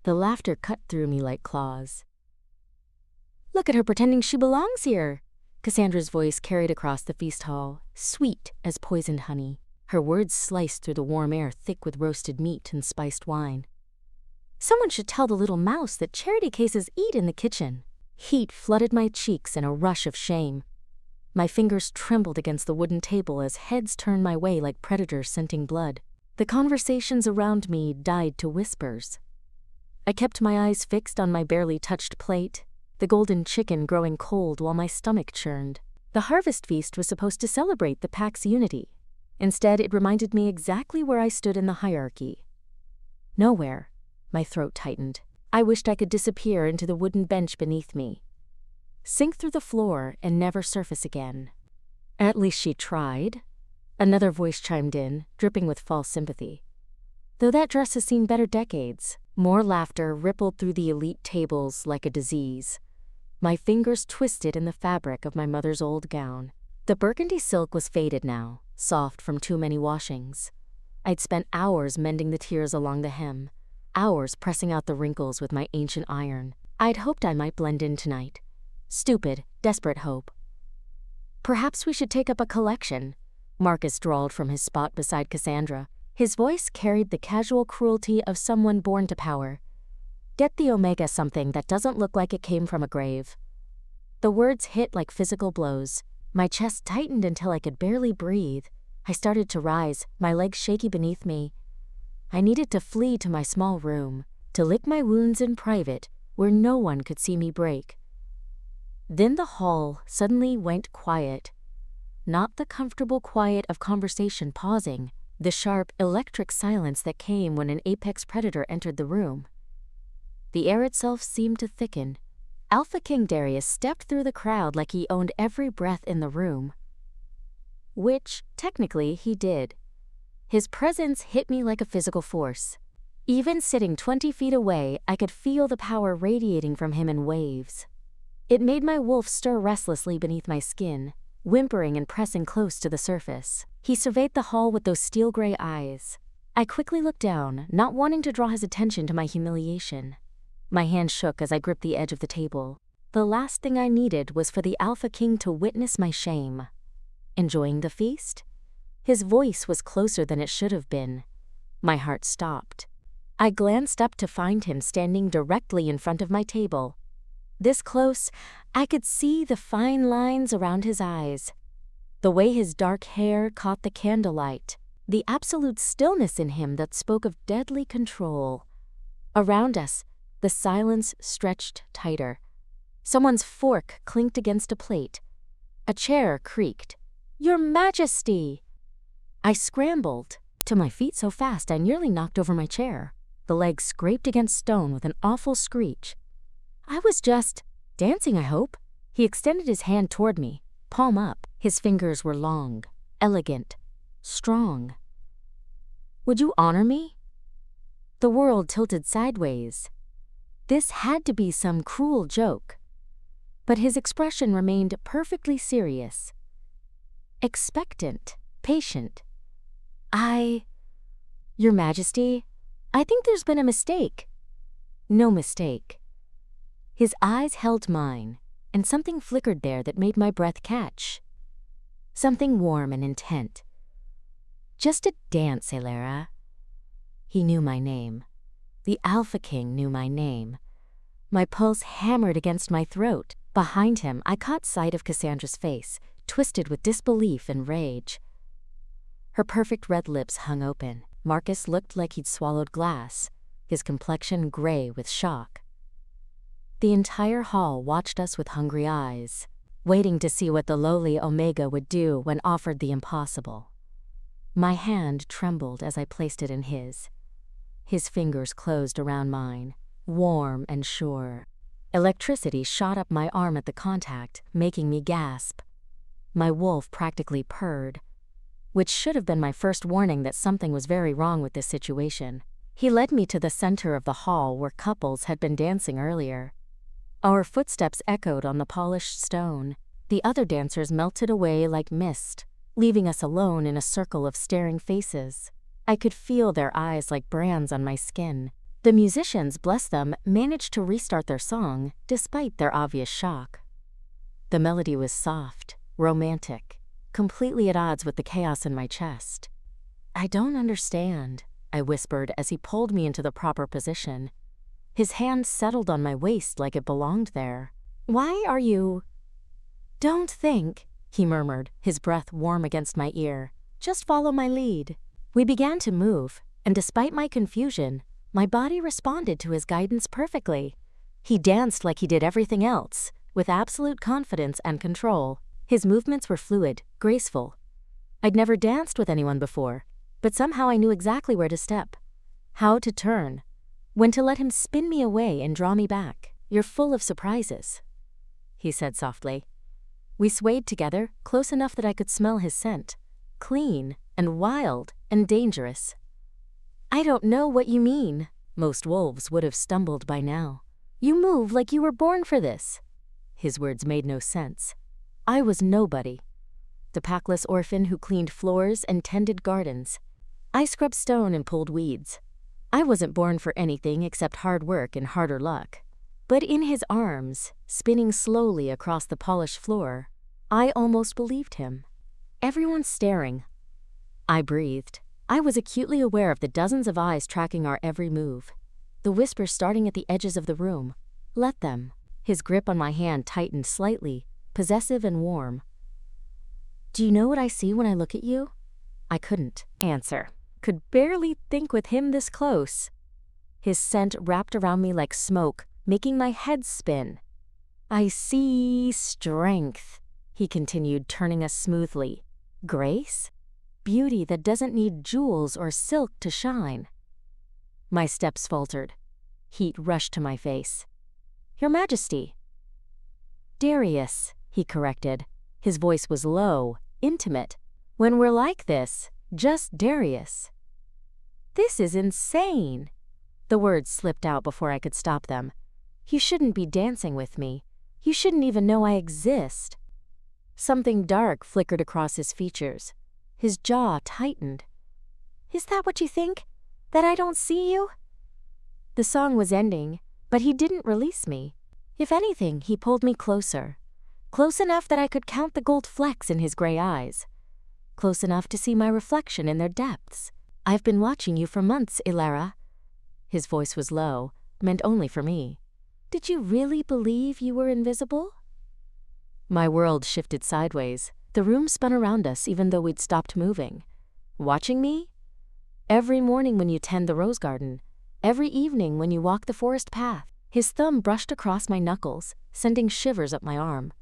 The laughter cut through me like claws. "Look at her pretending she belongs here," Cassandra's voice carried across the feast hall, sweet as poisoned honey. Her words sliced through the warm air thick with roasted meat and spiced wine. "Someone should tell the little mouse that charity cases eat in the kitchen." Heat flooded my cheeks in a rush of shame. My fingers trembled against the wooden table as heads turned my way like predators scenting blood. The conversations around me died to whispers. I kept my eyes fixed on my barely touched plate, the golden chicken growing cold while my stomach churned. The harvest feast was supposed to celebrate the pack's unity. Instead, it reminded me exactly where I stood in the hierarchy. Nowhere. My throat tightened. I wished I could disappear into the wooden bench beneath me, sink through the floor and never surface again. At least she tried. Another voice chimed in, dripping with false sympathy. Though that dress has seen better decades. More laughter rippled through the elite tables like a disease. My fingers twisted in the fabric of my mother's old gown. The burgundy silk was faded now, soft from too many washings. I'd spent hours mending the tears along the hem, hours pressing out the wrinkles with my ancient iron. I'd hoped I might blend in tonight. Stupid, desperate hope. "Perhaps we should take up a collection," Marcus drawled from his spot beside Cassandra. His voice carried the casual cruelty of someone born to power. "Get the Omega something that doesn't look like it came from a grave." The words hit like physical blows. My chest tightened until I could barely breathe. I started to rise, my legs shaky beneath me. I needed to flee to my small room, to lick my wounds in private, where no one could see me break. Then the hall suddenly went quiet. Not the comfortable quiet of conversation pausing, the sharp, electric silence that came when an apex predator entered the room. The air itself seemed to thicken. Alpha King Darius stepped through the crowd like he owned every breath in the room. Which, technically, he did. His presence hit me like a physical force. Even sitting 20 feet away, I could feel the power radiating from him in waves. It made my wolf stir restlessly beneath my skin, whimpering and pressing close to the surface. He surveyed the hall with those steel-gray eyes. I quickly looked down, not wanting to draw his attention to my humiliation. My hand shook as I gripped the edge of the table. The last thing I needed was for the Alpha King to witness my shame. "Enjoying the feast?" His voice was closer than it should have been. My heart stopped. I glanced up to find him standing directly in front of my table. This close, I could see the fine lines around his eyes, the way his dark hair caught the candlelight, the absolute stillness in him that spoke of deadly control. Around us, the silence stretched tighter. Someone's fork clinked against a plate. A chair creaked. "Your Majesty!" I scrambled to my feet so fast I nearly knocked over my chair. The leg scraped against stone with an awful screech. "I was just dancing, I hope." He extended his hand toward me, palm up. His fingers were long, elegant, strong. "Would you honor me?" The world tilted sideways. This had to be some cruel joke. But his expression remained perfectly serious. Expectant, patient. "Your Majesty, I think there's been a mistake." "No mistake." His eyes held mine, and something flickered there that made my breath catch. Something warm and intent. "Just a dance, Elara." He knew my name. The Alpha King knew my name. My pulse hammered against my throat. Behind him, I caught sight of Cassandra's face, twisted with disbelief and rage. Her perfect red lips hung open. Marcus looked like he'd swallowed glass, his complexion gray with shock. The entire hall watched us with hungry eyes, waiting to see what the lowly Omega would do when offered the impossible. My hand trembled as I placed it in his. His fingers closed around mine, warm and sure. Electricity shot up my arm at the contact, making me gasp. My wolf practically purred, which should have been my first warning that something was very wrong with this situation. He led me to the center of the hall where couples had been dancing earlier. Our footsteps echoed on the polished stone. The other dancers melted away like mist, leaving us alone in a circle of staring faces. I could feel their eyes like brands on my skin. The musicians, bless them, managed to restart their song despite their obvious shock. The melody was soft, romantic, completely at odds with the chaos in my chest. "I don't understand," I whispered as he pulled me into the proper position. His hand settled on my waist like it belonged there. "Why are you—" "Don't think," he murmured, his breath warm against my ear. "Just follow my lead." We began to move, and despite my confusion, my body responded to his guidance perfectly. He danced like he did everything else, with absolute confidence and control. His movements were fluid, graceful. I'd never danced with anyone before, but somehow I knew exactly where to step, how to turn, when to let him spin me away and draw me back. "You're full of surprises," he said softly. We swayed together, close enough that I could smell his scent, clean and wild and dangerous. "I don't know what you mean." Most wolves would have stumbled by now. "You move like you were born for this." His words made no sense. I was nobody. The packless orphan who cleaned floors and tended gardens. I scrubbed stone and pulled weeds. I wasn't born for anything except hard work and harder luck. But in his arms, spinning slowly across the polished floor, I almost believed him. Everyone's staring. I breathed. I was acutely aware of the dozens of eyes tracking our every move. The whispers starting at the edges of the room. Let them. His grip on my hand tightened slightly, possessive and warm. "Do you know what I see when I look at you?" I couldn't answer. Could barely think with him this close. His scent wrapped around me like smoke, making my head spin. "I see strength," he continued, turning us smoothly. "Grace? Beauty that doesn't need jewels or silk to shine." My steps faltered. Heat rushed to my face. "Your Majesty." "Darius," he corrected. His voice was low, intimate. "When we're like this, just Darius." "This is insane." The words slipped out before I could stop them. "You shouldn't be dancing with me. You shouldn't even know I exist." Something dark flickered across his features. His jaw tightened. "Is that what you think? That I don't see you?" The song was ending, but he didn't release me. If anything, he pulled me closer. Close enough that I could count the gold flecks in his gray eyes. Close enough to see my reflection in their depths. "I've been watching you for months, Ilara." His voice was low, meant only for me. "Did you really believe you were invisible?" My world shifted sideways. The room spun around us even though we'd stopped moving. "Watching me?" "Every morning when you tend the rose garden. Every evening when you walk the forest path." His thumb brushed across my knuckles, sending shivers up my arm.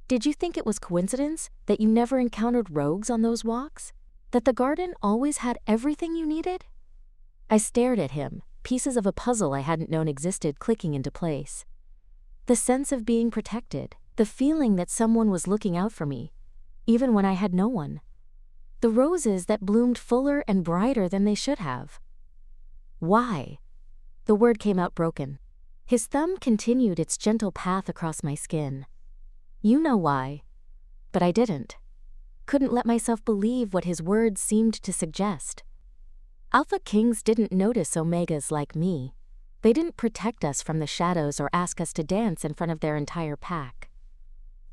"Did you think it was coincidence that you never encountered rogues on those walks? That the garden always had everything you needed?" I stared at him, pieces of a puzzle I hadn't known existed clicking into place. The sense of being protected, the feeling that someone was looking out for me, even when I had no one. The roses that bloomed fuller and brighter than they should have. "Why?" The word came out broken. His thumb continued its gentle path across my skin. "You know why." But I didn't. Couldn't let myself believe what his words seemed to suggest. Alpha Kings didn't notice Omegas like me. They didn't protect us from the shadows or ask us to dance in front of their entire pack.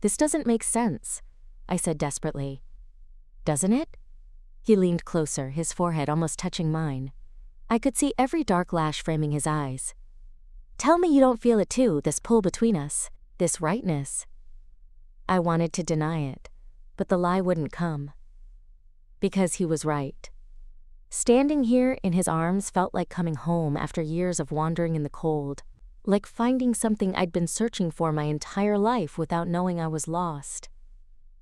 "This doesn't make sense," I said desperately. "Doesn't it?" He leaned closer, his forehead almost touching mine. I could see every dark lash framing his eyes. "Tell me you don't feel it too, this pull between us, this rightness." I wanted to deny it, but the lie wouldn't come. Because he was right. Standing here in his arms felt like coming home after years of wandering in the cold, like finding something I'd been searching for my entire life without knowing I was lost.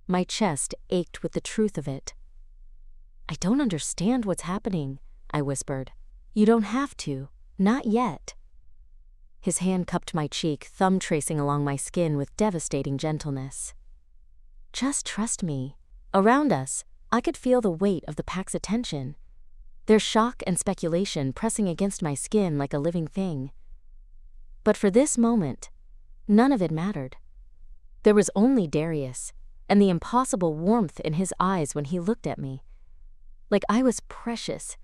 My chest ached with the truth of it. "I don't understand what's happening," I whispered. "You don't have to. Not yet." His hand cupped my cheek, thumb tracing along my skin with devastating gentleness. "Just trust me." Around us, I could feel the weight of the pack's attention, their shock and speculation pressing against my skin like a living thing. But for this moment, none of it mattered. There was only Darius, and the impossible warmth in his eyes when he looked at me. Like I was precious,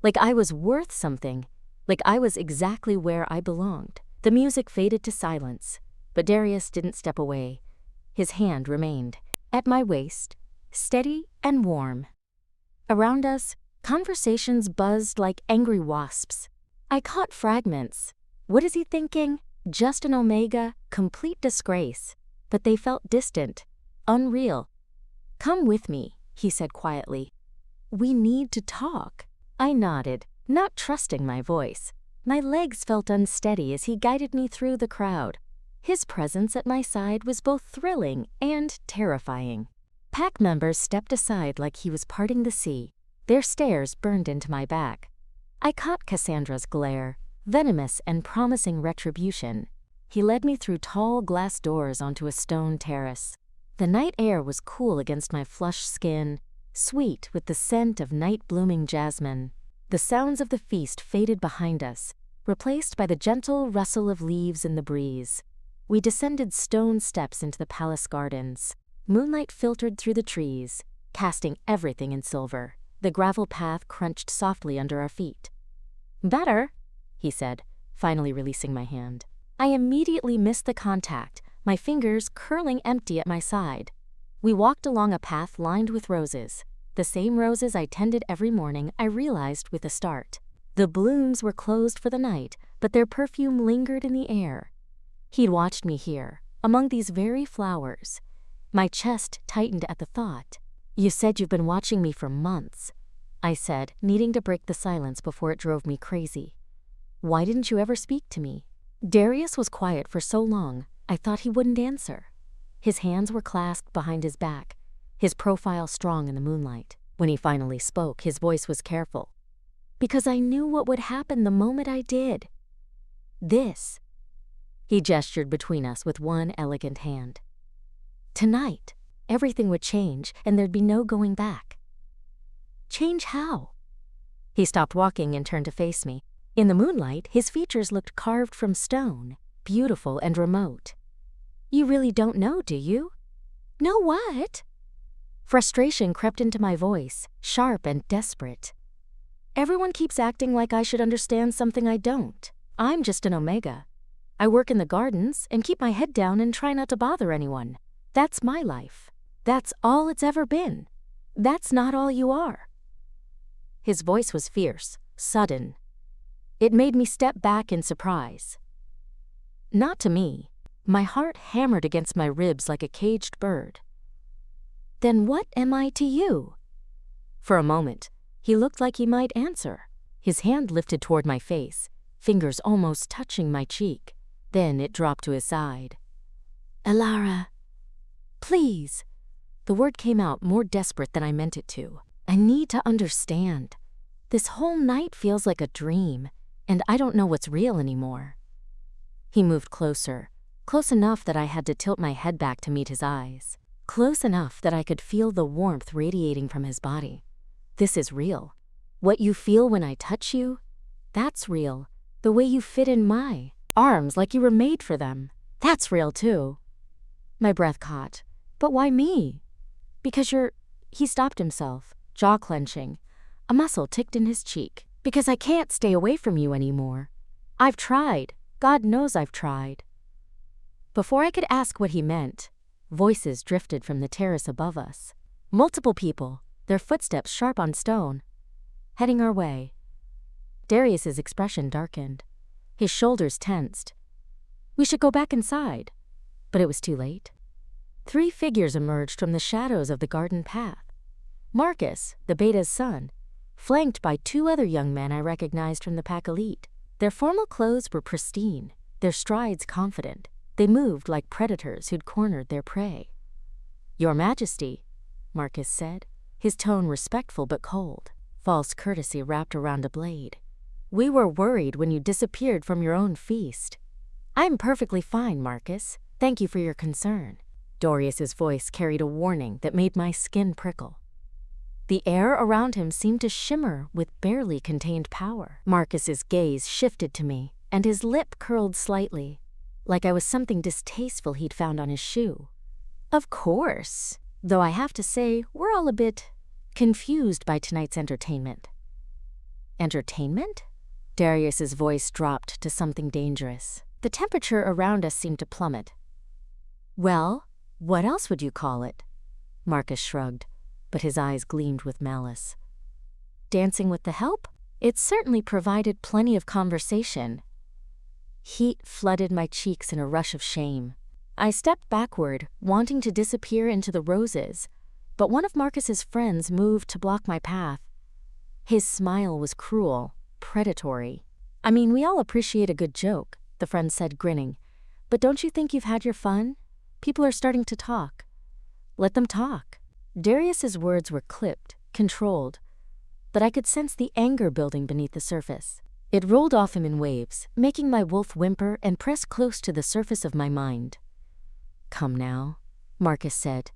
like I was worth something, like I was exactly where I belonged. The music faded to silence, but Darius didn't step away. His hand remained at my waist, steady and warm. Around us, conversations buzzed like angry wasps. I caught fragments. What is he thinking? Just an omega, complete disgrace. But they felt distant, unreal. Come with me, he said quietly. We need to talk. I nodded, not trusting my voice. My legs felt unsteady as he guided me through the crowd. His presence at my side was both thrilling and terrifying. Pack members stepped aside like he was parting the sea. Their stares burned into my back. I caught Cassandra's glare, venomous and promising retribution. He led me through tall glass doors onto a stone terrace. The night air was cool against my flushed skin, sweet with the scent of night-blooming jasmine. The sounds of the feast faded behind us, replaced by the gentle rustle of leaves in the breeze. We descended stone steps into the palace gardens. Moonlight filtered through the trees, casting everything in silver. The gravel path crunched softly under our feet. Better, he said, finally releasing my hand. I immediately missed the contact, my fingers curling empty at my side. We walked along a path lined with roses. The same roses I tended every morning, I realized with a start. The blooms were closed for the night, but their perfume lingered in the air. He'd watched me here, among these very flowers. My chest tightened at the thought. You said you've been watching me for months, I said, needing to break the silence before it drove me crazy. Why didn't you ever speak to me? Darius was quiet for so long, I thought he wouldn't answer. His hands were clasped behind his back, his profile strong in the moonlight. When he finally spoke, his voice was careful. Because I knew what would happen the moment I did. This. He gestured between us with one elegant hand. Tonight, everything would change and there'd be no going back. Change how? He stopped walking and turned to face me. In the moonlight, his features looked carved from stone, beautiful and remote. You really don't know, do you? Know what? Frustration crept into my voice, sharp and desperate. Everyone keeps acting like I should understand something I don't. I'm just an omega. I work in the gardens and keep my head down and try not to bother anyone. That's my life. That's all it's ever been. That's not all you are. His voice was fierce, sudden. It made me step back in surprise. Not to me. My heart hammered against my ribs like a caged bird. Then what am I to you? For a moment, he looked like he might answer. His hand lifted toward my face, fingers almost touching my cheek. Then it dropped to his side. Elara, please. The word came out more desperate than I meant it to. I need to understand. This whole night feels like a dream, and I don't know what's real anymore. He moved closer, close enough that I had to tilt my head back to meet his eyes. Close enough that I could feel the warmth radiating from his body. This is real. What you feel when I touch you, that's real. The way you fit in my arms like you were made for them, that's real too. My breath caught. But why me? Because He stopped himself, jaw clenching. A muscle ticked in his cheek. Because I can't stay away from you anymore. I've tried. God knows I've tried. Before I could ask what he meant, voices drifted from the terrace above us. Multiple people, their footsteps sharp on stone, heading our way. Darius's expression darkened. His shoulders tensed. We should go back inside. But it was too late. 3 figures emerged from the shadows of the garden path. Marcus, the beta's son, flanked by 2 other young men I recognized from the pack elite. Their formal clothes were pristine, their strides confident. They moved like predators who'd cornered their prey. Your Majesty, Marcus said, his tone respectful but cold, false courtesy wrapped around a blade. We were worried when you disappeared from your own feast. I'm perfectly fine, Marcus. Thank you for your concern. Darius's voice carried a warning that made my skin prickle. The air around him seemed to shimmer with barely contained power. Marcus's gaze shifted to me, and his lip curled slightly, like I was something distasteful he'd found on his shoe. Of course, though I have to say, we're all a bit confused by tonight's entertainment. Entertainment? Darius's voice dropped to something dangerous. The temperature around us seemed to plummet. Well, what else would you call it? Marcus shrugged, but his eyes gleamed with malice. Dancing with the help? It certainly provided plenty of conversation. Heat flooded my cheeks in a rush of shame. I stepped backward, wanting to disappear into the roses, but one of Marcus's friends moved to block my path. His smile was cruel, predatory. I mean, we all appreciate a good joke, the friend said, grinning. But don't you think you've had your fun? People are starting to talk. Let them talk. Darius's words were clipped, controlled, but I could sense the anger building beneath the surface. It rolled off him in waves, making my wolf whimper and press close to the surface of my mind. Come now, Marcus said,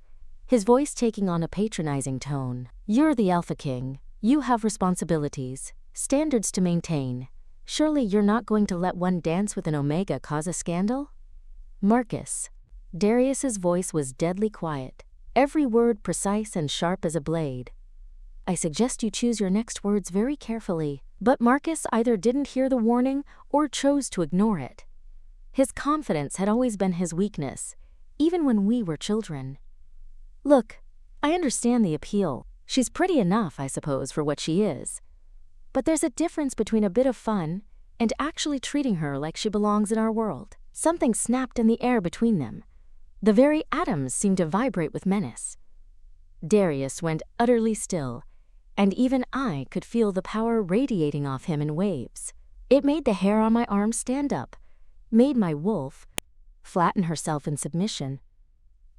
his voice taking on a patronizing tone. You're the Alpha King. You have responsibilities, standards to maintain. Surely you're not going to let one dance with an Omega cause a scandal? Marcus. Darius's voice was deadly quiet, every word precise and sharp as a blade. I suggest you choose your next words very carefully. But Marcus either didn't hear the warning or chose to ignore it. His confidence had always been his weakness, even when we were children. Look, I understand the appeal. She's pretty enough, I suppose, for what she is. But there's a difference between a bit of fun and actually treating her like she belongs in our world. Something snapped in the air between them. The very atoms seemed to vibrate with menace. Darius went utterly still, and even I could feel the power radiating off him in waves. It made the hair on my arm stand up, made my wolf flatten herself in submission.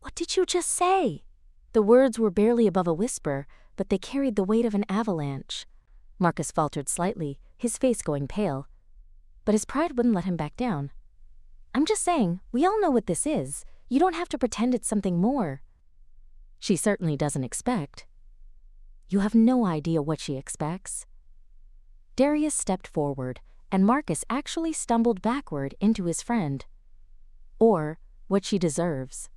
What did you just say? The words were barely above a whisper, but they carried the weight of an avalanche. Marcus faltered slightly, his face going pale. But his pride wouldn't let him back down. I'm just saying, we all know what this is. You don't have to pretend it's something more. She certainly doesn't expect. You have no idea what she expects. Darius stepped forward, and Marcus actually stumbled backward into his friend. Or what she deserves.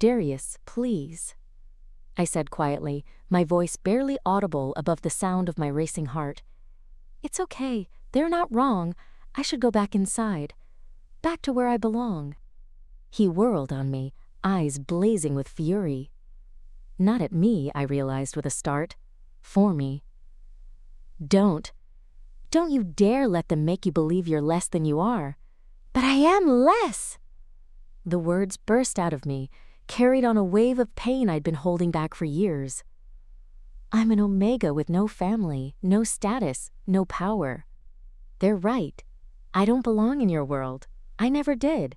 Darius, please, I said quietly, my voice barely audible above the sound of my racing heart. It's okay, they're not wrong. I should go back inside, back to where I belong. He whirled on me, eyes blazing with fury. Not at me, I realized with a start. For me. Don't you dare let them make you believe you're less than you are. But I am less! The words burst out of me, carried on a wave of pain I'd been holding back for years. I'm an Omega with no family, no status, no power. They're right. I don't belong in your world. I never did.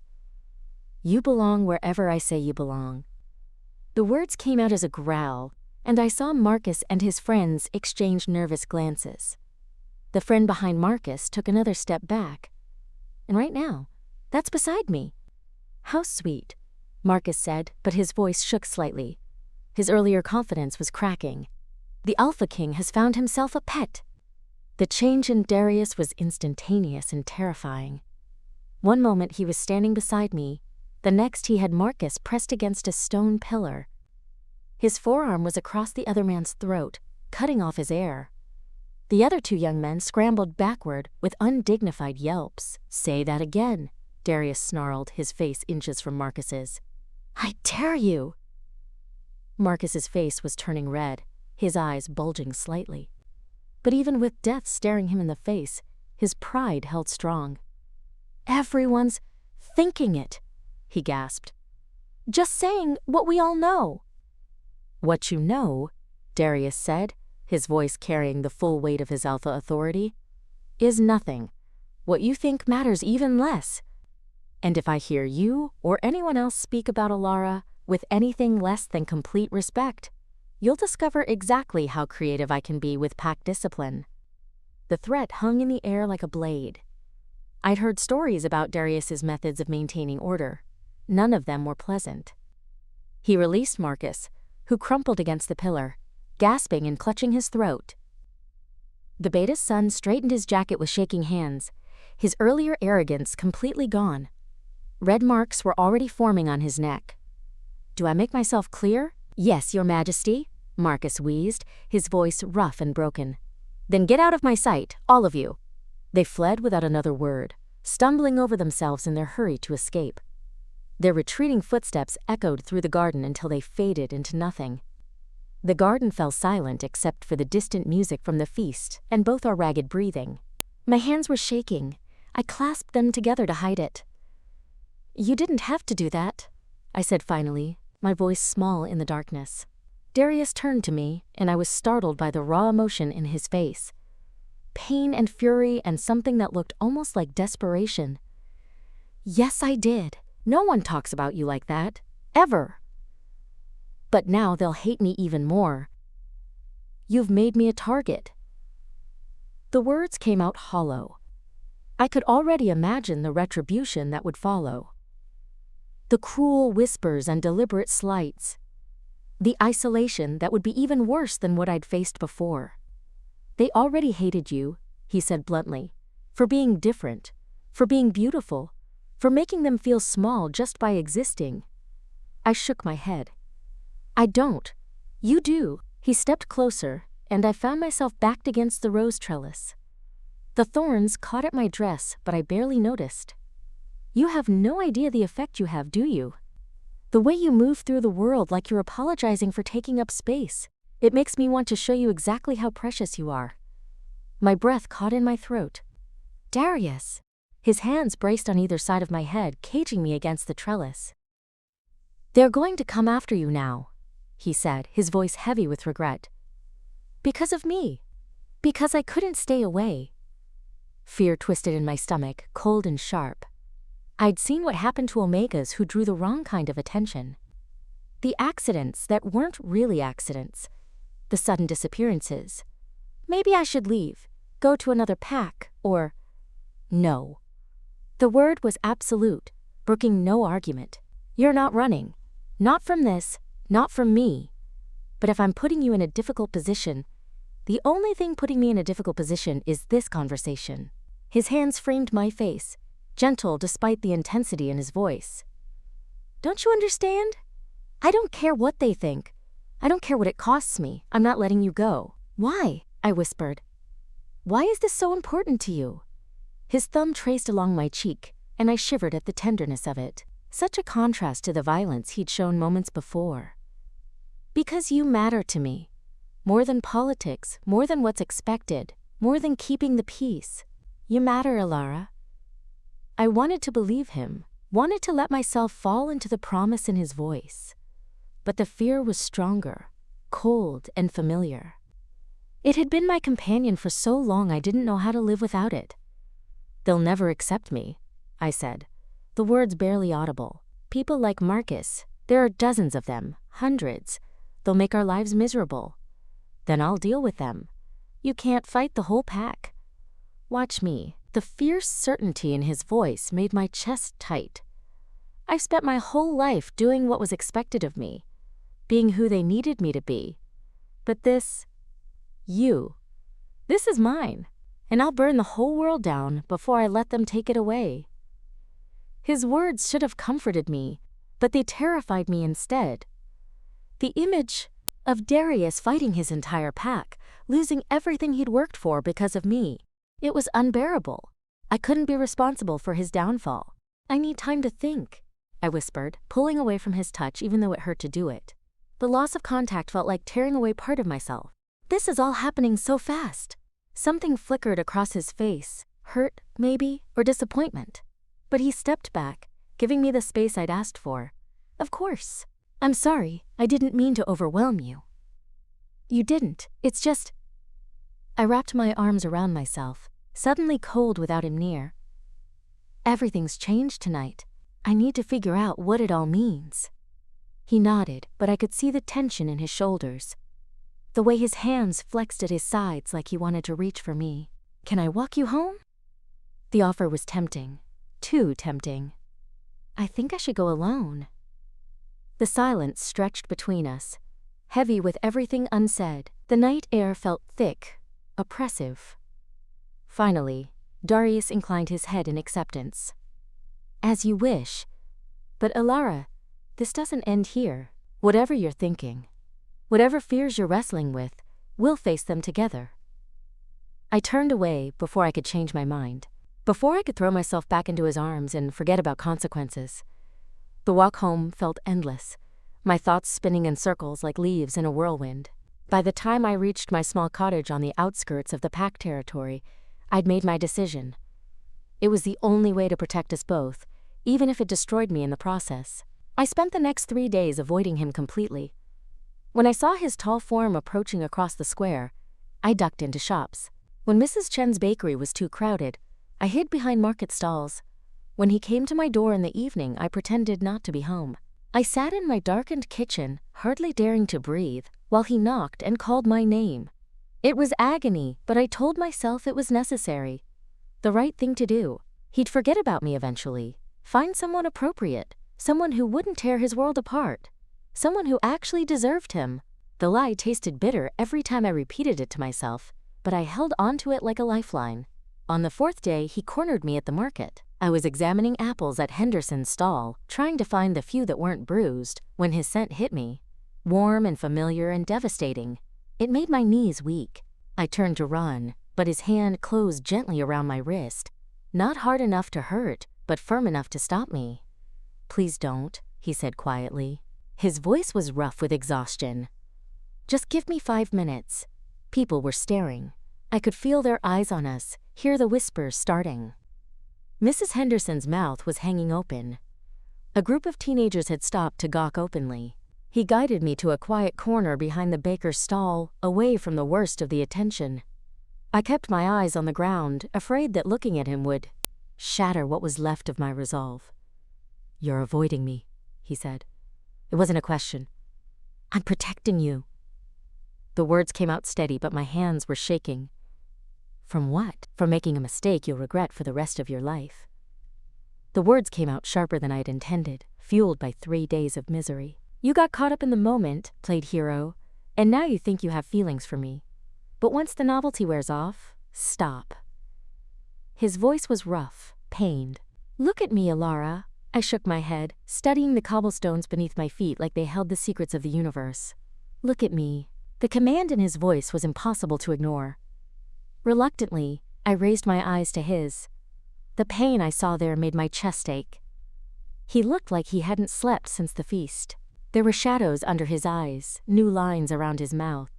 You belong wherever I say you belong. The words came out as a growl, and I saw Marcus and his friends exchange nervous glances. The friend behind Marcus took another step back. And right now, that's beside me. How sweet, Marcus said, but his voice shook slightly. His earlier confidence was cracking. The Alpha King has found himself a pet. The change in Darius was instantaneous and terrifying. One moment he was standing beside me, the next he had Marcus pressed against a stone pillar. His forearm was across the other man's throat, cutting off his air. The other two young men scrambled backward with undignified yelps. Say that again, Darius snarled, his face inches from Marcus's. I dare you! Marcus's face was turning red, his eyes bulging slightly. But even with death staring him in the face, his pride held strong. Everyone's thinking it, he gasped. Just saying what we all know. What you know, Darius said, his voice carrying the full weight of his alpha authority, is nothing. What you think matters even less. And if I hear you or anyone else speak about Alara with anything less than complete respect, you'll discover exactly how creative I can be with pack discipline. The threat hung in the air like a blade. I'd heard stories about Darius's methods of maintaining order. None of them were pleasant. He released Marcus, who crumpled against the pillar, gasping and clutching his throat. The Beta's son straightened his jacket with shaking hands, his earlier arrogance completely gone. Red marks were already forming on his neck. Do I make myself clear? Yes, Your Majesty, Marcus wheezed, his voice rough and broken. Then get out of my sight, all of you. They fled without another word, stumbling over themselves in their hurry to escape. Their retreating footsteps echoed through the garden until they faded into nothing. The garden fell silent except for the distant music from the feast and both our ragged breathing. My hands were shaking. I clasped them together to hide it. "You didn't have to do that," I said finally, my voice small in the darkness. Darius turned to me, and I was startled by the raw emotion in his face. Pain and fury and something that looked almost like desperation. "Yes, I did. No one talks about you like that. Ever. But now they'll hate me even more. You've made me a target." The words came out hollow. I could already imagine the retribution that would follow. The cruel whispers and deliberate slights. The isolation that would be even worse than what I'd faced before. "They already hated you," he said bluntly, "for being different, for being beautiful, for making them feel small just by existing." I shook my head. "I don't. You do." He stepped closer, and I found myself backed against the rose trellis. The thorns caught at my dress, but I barely noticed. "You have no idea the effect you have, do you? The way you move through the world like you're apologizing for taking up space. It makes me want to show you exactly how precious you are." My breath caught in my throat. "Darius." His hands braced on either side of my head, caging me against the trellis. "They're going to come after you now," he said, his voice heavy with regret. "Because of me. Because I couldn't stay away." Fear twisted in my stomach, cold and sharp. I'd seen what happened to Omegas who drew the wrong kind of attention. The accidents that weren't really accidents. The sudden disappearances. Maybe I should leave, go to another pack, or... No. The word was absolute, brooking no argument. "You're not running. Not from this, not from me. But if I'm putting you in a difficult position, the only thing putting me in a difficult position is this conversation." His hands framed my face, gentle despite the intensity in his voice. "Don't you understand? I don't care what they think. I don't care what it costs me. I'm not letting you go." "Why?" I whispered. "Why is this so important to you?" His thumb traced along my cheek, and I shivered at the tenderness of it. Such a contrast to the violence he'd shown moments before. "Because you matter to me. More than politics, more than what's expected, more than keeping the peace. You matter, Alara." I wanted to believe him, wanted to let myself fall into the promise in his voice. But the fear was stronger, cold and familiar. It had been my companion for so long I didn't know how to live without it. "They'll never accept me," I said, the words barely audible. "People like Marcus, there are dozens of them, hundreds. They'll make our lives miserable. Then I'll deal with them. You can't fight the whole pack. Watch me." The fierce certainty in his voice made my chest tight. I've spent my whole life doing what was expected of me, being who they needed me to be. But this is mine, and I'll burn the whole world down before I let them take it away. His words should have comforted me, but they terrified me instead. The image of Darius fighting his entire pack, losing everything he'd worked for because of me. It was unbearable. I couldn't be responsible for his downfall. "I need time to think," I whispered, pulling away from his touch even though it hurt to do it. The loss of contact felt like tearing away part of myself. This is all happening so fast. Something flickered across his face, hurt, maybe, or disappointment. But he stepped back, giving me the space I'd asked for. "Of course. I'm sorry, I didn't mean to overwhelm you." "You didn't. It's just..." I wrapped my arms around myself, suddenly cold without him near. "Everything's changed tonight. I need to figure out what it all means." He nodded, but I could see the tension in his shoulders. The way his hands flexed at his sides like he wanted to reach for me. "Can I walk you home?" The offer was tempting. Too tempting. I think I should go alone. The silence stretched between us, heavy with everything unsaid. The night air felt thick, oppressive. Finally, Darius inclined his head in acceptance. "As you wish. But Alara, this doesn't end here. Whatever you're thinking, whatever fears you're wrestling with, we'll face them together." I turned away before I could change my mind, before I could throw myself back into his arms and forget about consequences. The walk home felt endless, my thoughts spinning in circles like leaves in a whirlwind. By the time I reached my small cottage on the outskirts of the pack territory, I'd made my decision. It was the only way to protect us both, even if it destroyed me in the process. I spent the next 3 days avoiding him completely. When I saw his tall form approaching across the square, I ducked into shops. When Mrs. Chen's bakery was too crowded, I hid behind market stalls. When he came to my door in the evening, I pretended not to be home. I sat in my darkened kitchen, hardly daring to breathe, while he knocked and called my name. It was agony, but I told myself it was necessary. The right thing to do. He'd forget about me eventually. Find someone appropriate, someone who wouldn't tear his world apart, someone who actually deserved him. The lie tasted bitter every time I repeated it to myself, but I held onto it like a lifeline. On the 4th day, he cornered me at the market. I was examining apples at Henderson's stall, trying to find the few that weren't bruised, when his scent hit me. Warm and familiar and devastating. It made my knees weak. I turned to run, but his hand closed gently around my wrist. Not hard enough to hurt, but firm enough to stop me. "Please don't," he said quietly. His voice was rough with exhaustion. "Just give me 5 minutes." People were staring. I could feel their eyes on us, hear the whispers starting. Mrs. Henderson's mouth was hanging open. A group of teenagers had stopped to gawk openly. He guided me to a quiet corner behind the baker's stall, away from the worst of the attention. I kept my eyes on the ground, afraid that looking at him would shatter what was left of my resolve. "You're avoiding me," he said. It wasn't a question. "I'm protecting you." The words came out steady, but my hands were shaking. "From what?" "From making a mistake you'll regret for the rest of your life." The words came out sharper than I had intended, fueled by 3 days of misery. "You got caught up in the moment, played hero, and now you think you have feelings for me. But once the novelty wears off, stop." His voice was rough, pained. "Look at me, Alara." I shook my head, studying the cobblestones beneath my feet like they held the secrets of the universe. "Look at me." The command in his voice was impossible to ignore. Reluctantly, I raised my eyes to his. The pain I saw there made my chest ache. He looked like he hadn't slept since the feast. There were shadows under his eyes, new lines around his mouth.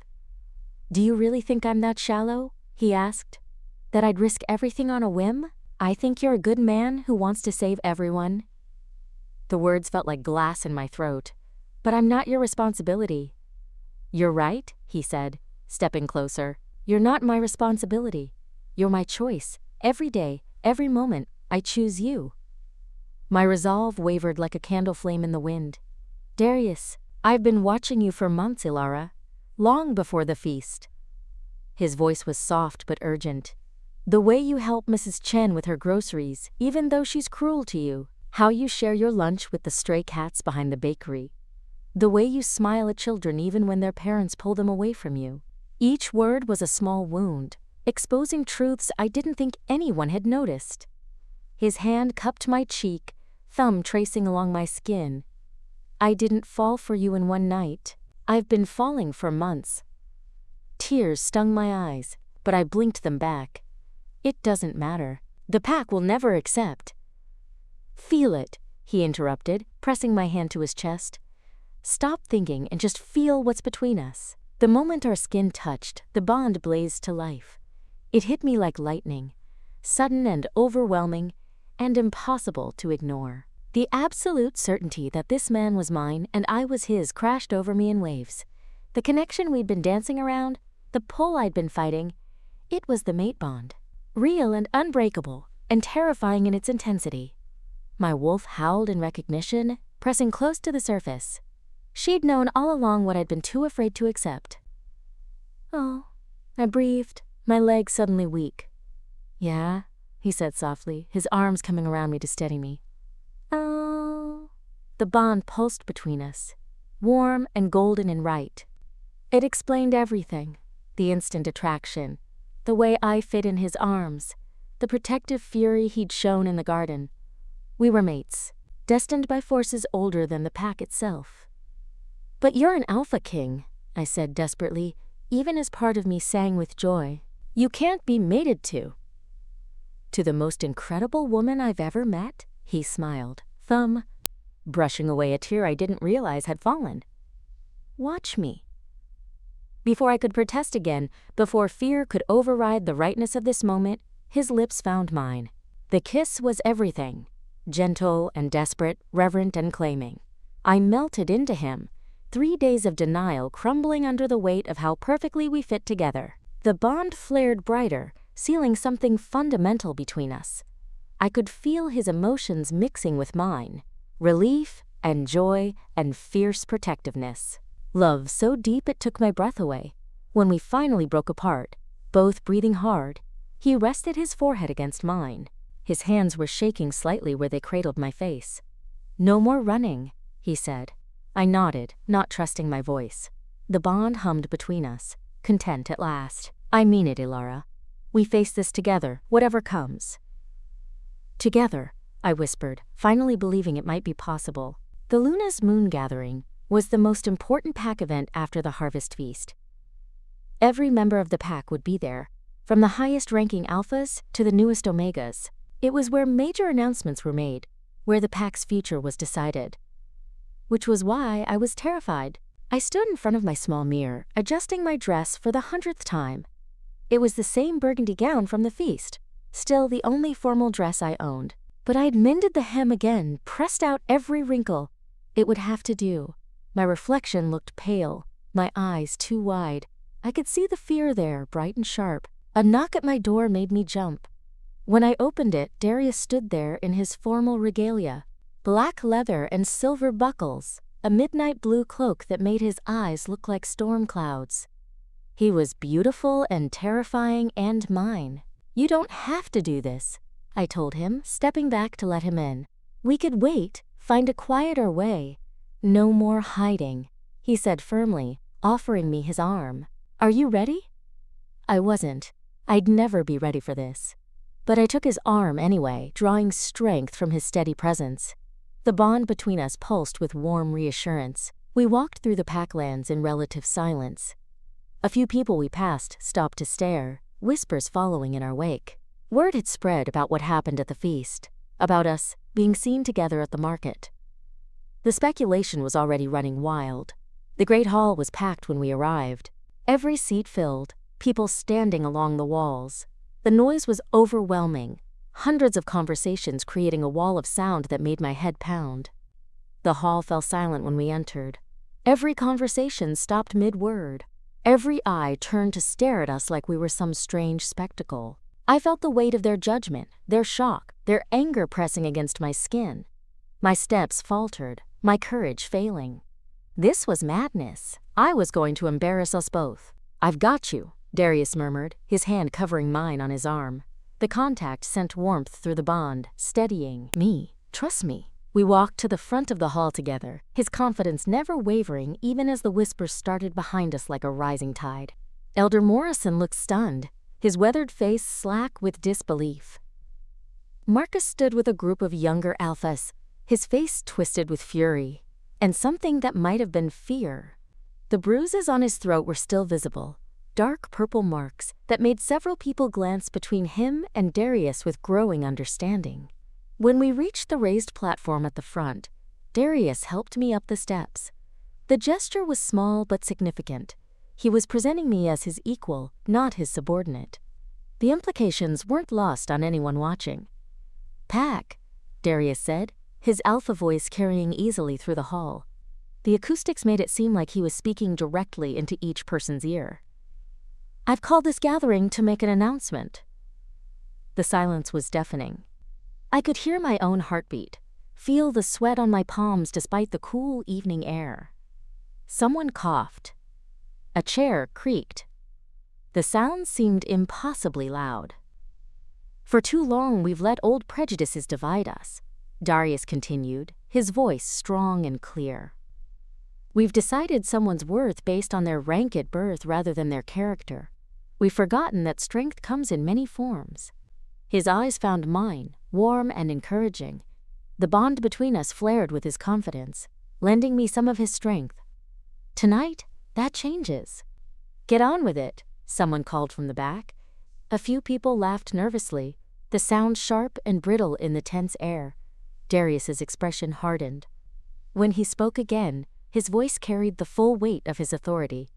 "Do you really think I'm that shallow?" he asked. "That I'd risk everything on a whim? I think you're a good man who wants to save everyone." The words felt like glass in my throat. "But I'm not your responsibility." "You're right," he said, stepping closer. "You're not my responsibility. You're my choice. Every day, every moment, I choose you." My resolve wavered like a candle flame in the wind. "Darius, I've been watching you for months, Ilara. Long before the feast." His voice was soft but urgent. "The way you help Mrs. Chen with her groceries, even though she's cruel to you. How you share your lunch with the stray cats behind the bakery. The way you smile at children even when their parents pull them away from you." Each word was a small wound, exposing truths I didn't think anyone had noticed. His hand cupped my cheek, thumb tracing along my skin. "I didn't fall for you in one night. I've been falling for months." Tears stung my eyes, but I blinked them back. "It doesn't matter. The pack will never accept." "Feel it," he interrupted, pressing my hand to his chest. "Stop thinking and just feel what's between us." The moment our skin touched, the bond blazed to life. It hit me like lightning, sudden and overwhelming, and impossible to ignore. The absolute certainty that this man was mine and I was his crashed over me in waves. The connection we'd been dancing around, the pull I'd been fighting, it was the mate bond. Real and unbreakable, and terrifying in its intensity. My wolf howled in recognition, pressing close to the surface. She'd known all along what I'd been too afraid to accept. "Oh," I breathed, my legs suddenly weak. "Yeah," he said softly, his arms coming around me to steady me. "Oh." The bond pulsed between us, warm and golden and right. It explained everything, the instant attraction, the way I fit in his arms, the protective fury he'd shown in the garden. We were mates, destined by forces older than the pack itself. "But you're an alpha king," I said desperately, even as part of me sang with joy. You can't be mated to. To the most incredible woman I've ever met, he smiled, thumb brushing away a tear I didn't realize had fallen. Watch me. Before I could protest again, before fear could override the rightness of this moment, his lips found mine. The kiss was everything, gentle and desperate, reverent and claiming. I melted into him, 3 days of denial crumbling under the weight of how perfectly we fit together. The bond flared brighter, sealing something fundamental between us. I could feel his emotions mixing with mine, relief and joy and fierce protectiveness. Love so deep it took my breath away. When we finally broke apart, both breathing hard, he rested his forehead against mine. His hands were shaking slightly where they cradled my face. No more running, he said. I nodded, not trusting my voice. The bond hummed between us, content at last. I mean it, Ilara. We face this together, whatever comes. Together, I whispered, finally believing it might be possible. The Luna's moon gathering was the most important pack event after the harvest feast. Every member of the pack would be there, from the highest-ranking alphas to the newest omegas. It was where major announcements were made, where the pack's future was decided. Which was why I was terrified. I stood in front of my small mirror, adjusting my dress for the 100th time. It was the same burgundy gown from the feast, still the only formal dress I owned. But I'd mended the hem again, pressed out every wrinkle. It would have to do. My reflection looked pale, my eyes too wide. I could see the fear there, bright and sharp. A knock at my door made me jump. When I opened it, Darius stood there in his formal regalia, black leather and silver buckles, a midnight blue cloak that made his eyes look like storm clouds. He was beautiful and terrifying and mine. You don't have to do this, I told him, stepping back to let him in. We could wait, find a quieter way. No more hiding, he said firmly, offering me his arm. Are you ready? I wasn't. I'd never be ready for this. But I took his arm anyway, drawing strength from his steady presence. The bond between us pulsed with warm reassurance. We walked through the packlands in relative silence. A few people we passed stopped to stare, whispers following in our wake. Word had spread about what happened at the feast, about us being seen together at the market. The speculation was already running wild. The great hall was packed when we arrived. Every seat filled, people standing along the walls. The noise was overwhelming, hundreds of conversations creating a wall of sound that made my head pound. The hall fell silent when we entered. Every conversation stopped mid-word. Every eye turned to stare at us like we were some strange spectacle. I felt the weight of their judgment, their shock, their anger pressing against my skin. My steps faltered, my courage failing. This was madness. I was going to embarrass us both. I've got you, Darius murmured, his hand covering mine on his arm. The contact sent warmth through the bond, steadying me. Trust me. We walked to the front of the hall together, his confidence never wavering even as the whispers started behind us like a rising tide. Elder Morrison looked stunned, his weathered face slack with disbelief. Marcus stood with a group of younger alphas, his face twisted with fury, and something that might have been fear. The bruises on his throat were still visible, dark purple marks that made several people glance between him and Darius with growing understanding. When we reached the raised platform at the front, Darius helped me up the steps. The gesture was small but significant. He was presenting me as his equal, not his subordinate. The implications weren't lost on anyone watching. "Pack," Darius said, his alpha voice carrying easily through the hall. The acoustics made it seem like he was speaking directly into each person's ear. "I've called this gathering to make an announcement." The silence was deafening. I could hear my own heartbeat, feel the sweat on my palms despite the cool evening air. Someone coughed. A chair creaked. The sound seemed impossibly loud. "For too long we've let old prejudices divide us," Darius continued, his voice strong and clear. "We've decided someone's worth based on their rank at birth rather than their character. We've forgotten that strength comes in many forms." His eyes found mine, warm and encouraging. The bond between us flared with his confidence, lending me some of his strength. "Tonight, that changes." "Get on with it," someone called from the back. A few people laughed nervously, the sound sharp and brittle in the tense air. Darius's expression hardened. When he spoke again, his voice carried the full weight of his authority.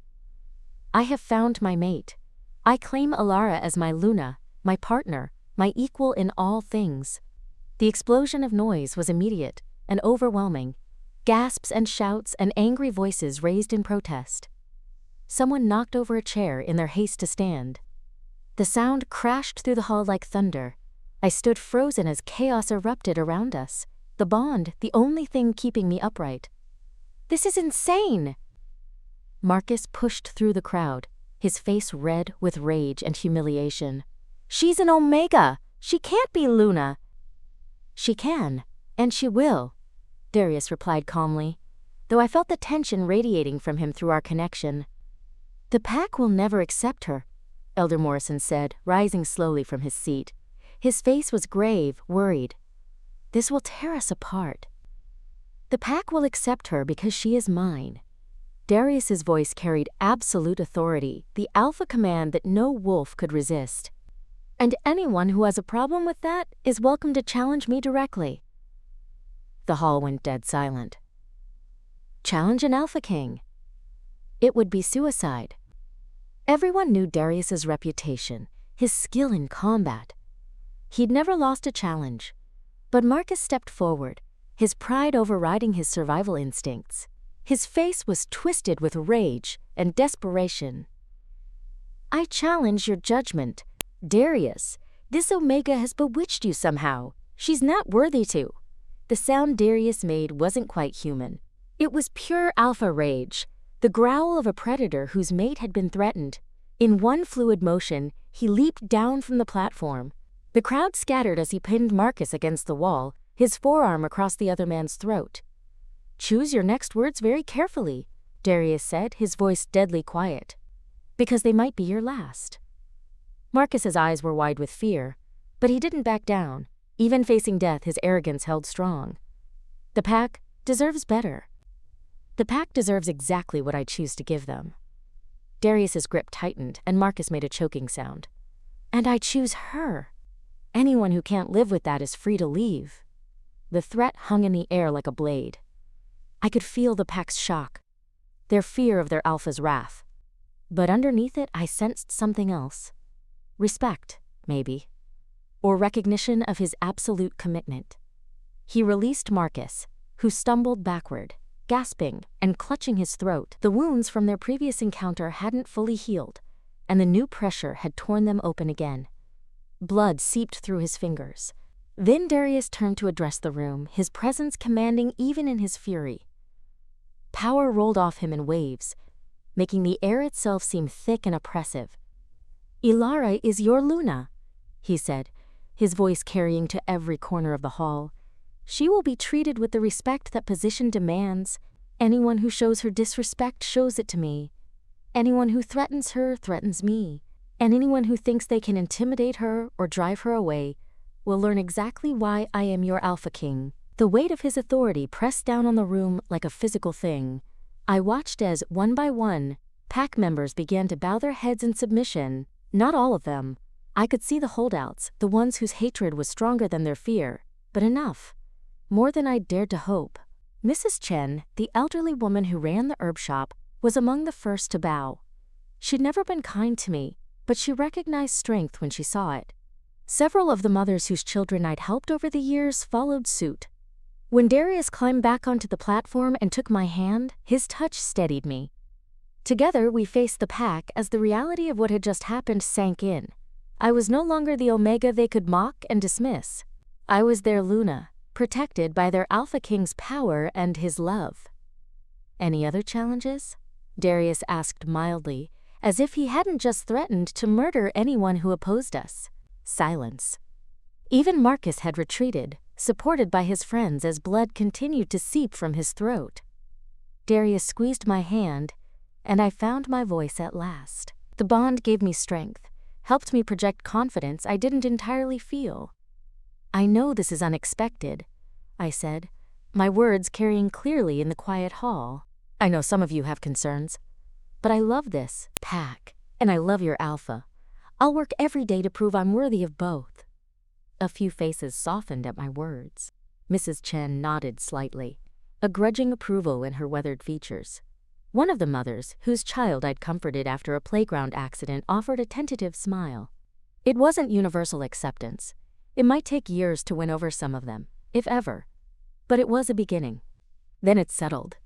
I have found my mate. I claim Alara as my Luna, my partner, my equal in all things. The explosion of noise was immediate and overwhelming. Gasps and shouts and angry voices raised in protest. Someone knocked over a chair in their haste to stand. The sound crashed through the hall like thunder. I stood frozen as chaos erupted around us, the bond the only thing keeping me upright. This is insane! Marcus pushed through the crowd, his face red with rage and humiliation. She's an Omega! She can't be Luna! She can, and she will, Darius replied calmly, though I felt the tension radiating from him through our connection. The pack will never accept her, Elder Morrison said, rising slowly from his seat. His face was grave, worried. This will tear us apart. The pack will accept her because she is mine. Darius's voice carried absolute authority, the alpha command that no wolf could resist. And anyone who has a problem with that is welcome to challenge me directly. The hall went dead silent. Challenge an Alpha King. It would be suicide. Everyone knew Darius's reputation, his skill in combat. He'd never lost a challenge. But Marcus stepped forward, his pride overriding his survival instincts. His face was twisted with rage and desperation. I challenge your judgment. Darius, this Omega has bewitched you somehow. She's not worthy to. The sound Darius made wasn't quite human. It was pure alpha rage, the growl of a predator whose mate had been threatened. In one fluid motion, he leaped down from the platform. The crowd scattered as he pinned Marcus against the wall, his forearm across the other man's throat. Choose your next words very carefully, Darius said, his voice deadly quiet, because they might be your last. Marcus's eyes were wide with fear, but he didn't back down. Even facing death, his arrogance held strong. The pack deserves better. The pack deserves exactly what I choose to give them. Darius's grip tightened, and Marcus made a choking sound. And I choose her. Anyone who can't live with that is free to leave. The threat hung in the air like a blade. I could feel the pack's shock, their fear of their alpha's wrath. But underneath it, I sensed something else. Respect, maybe. Or recognition of his absolute commitment. He released Marcus, who stumbled backward, gasping and clutching his throat. The wounds from their previous encounter hadn't fully healed, and the new pressure had torn them open again. Blood seeped through his fingers. Then Darius turned to address the room, his presence commanding even in his fury. Power rolled off him in waves, making the air itself seem thick and oppressive. Ilara is your Luna, he said, his voice carrying to every corner of the hall. She will be treated with the respect that position demands. Anyone who shows her disrespect shows it to me. Anyone who threatens her threatens me. And anyone who thinks they can intimidate her or drive her away will learn exactly why I am your Alpha King. The weight of his authority pressed down on the room like a physical thing. I watched as, one by one, pack members began to bow their heads in submission. Not all of them. I could see the holdouts, the ones whose hatred was stronger than their fear. But enough. More than I'd dared to hope. Mrs. Chen, the elderly woman who ran the herb shop, was among the first to bow. She'd never been kind to me, but she recognized strength when she saw it. Several of the mothers whose children I'd helped over the years followed suit. When Darius climbed back onto the platform and took my hand, his touch steadied me. Together we faced the pack as the reality of what had just happened sank in. I was no longer the Omega they could mock and dismiss. I was their Luna, protected by their Alpha King's power and his love. Any other challenges? Darius asked mildly, as if he hadn't just threatened to murder anyone who opposed us. Silence. Even Marcus had retreated, supported by his friends as blood continued to seep from his throat. Darius squeezed my hand, and I found my voice at last. The bond gave me strength, helped me project confidence I didn't entirely feel. I know this is unexpected, I said, my words carrying clearly in the quiet hall. I know some of you have concerns, but I love this pack, and I love your Alpha. I'll work every day to prove I'm worthy of both." A few faces softened at my words. Mrs. Chen nodded slightly, a grudging approval in her weathered features. One of the mothers, whose child I'd comforted after a playground accident, offered a tentative smile. It wasn't universal acceptance. It might take years to win over some of them, if ever. But it was a beginning. "Then it's settled,"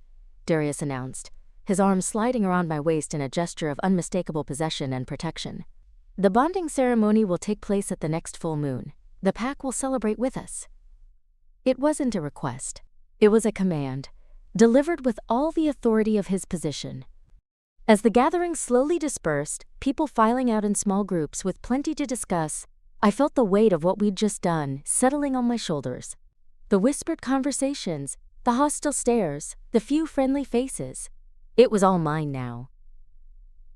Darius announced, his arm sliding around my waist in a gesture of unmistakable possession and protection. "The bonding ceremony will take place at the next full moon. The pack will celebrate with us." It wasn't a request. It was a command, delivered with all the authority of his position. As the gathering slowly dispersed, people filing out in small groups with plenty to discuss, I felt the weight of what we'd just done settling on my shoulders. The whispered conversations, the hostile stares, the few friendly faces. It was all mine now.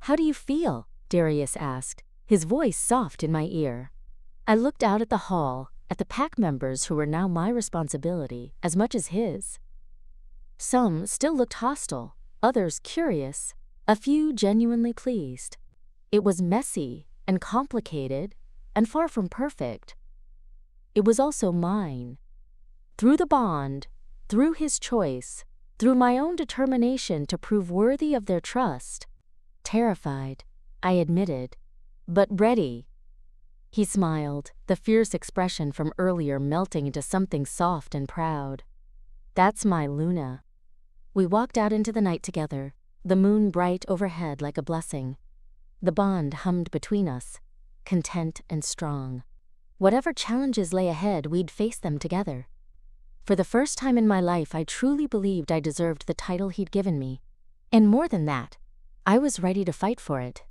"How do you feel?" Darius asked, his voice soft in my ear. I looked out at the hall, at the pack members who were now my responsibility as much as his. Some still looked hostile, others curious, a few genuinely pleased. It was messy and complicated and far from perfect. It was also mine. Through the bond, through his choice, through my own determination to prove worthy of their trust. Terrified, I admitted, but ready. He smiled, the fierce expression from earlier melting into something soft and proud. "That's my Luna." We walked out into the night together, the moon bright overhead like a blessing. The bond hummed between us, content and strong. Whatever challenges lay ahead, we'd face them together. For the first time in my life, I truly believed I deserved the title he'd given me. And more than that, I was ready to fight for it.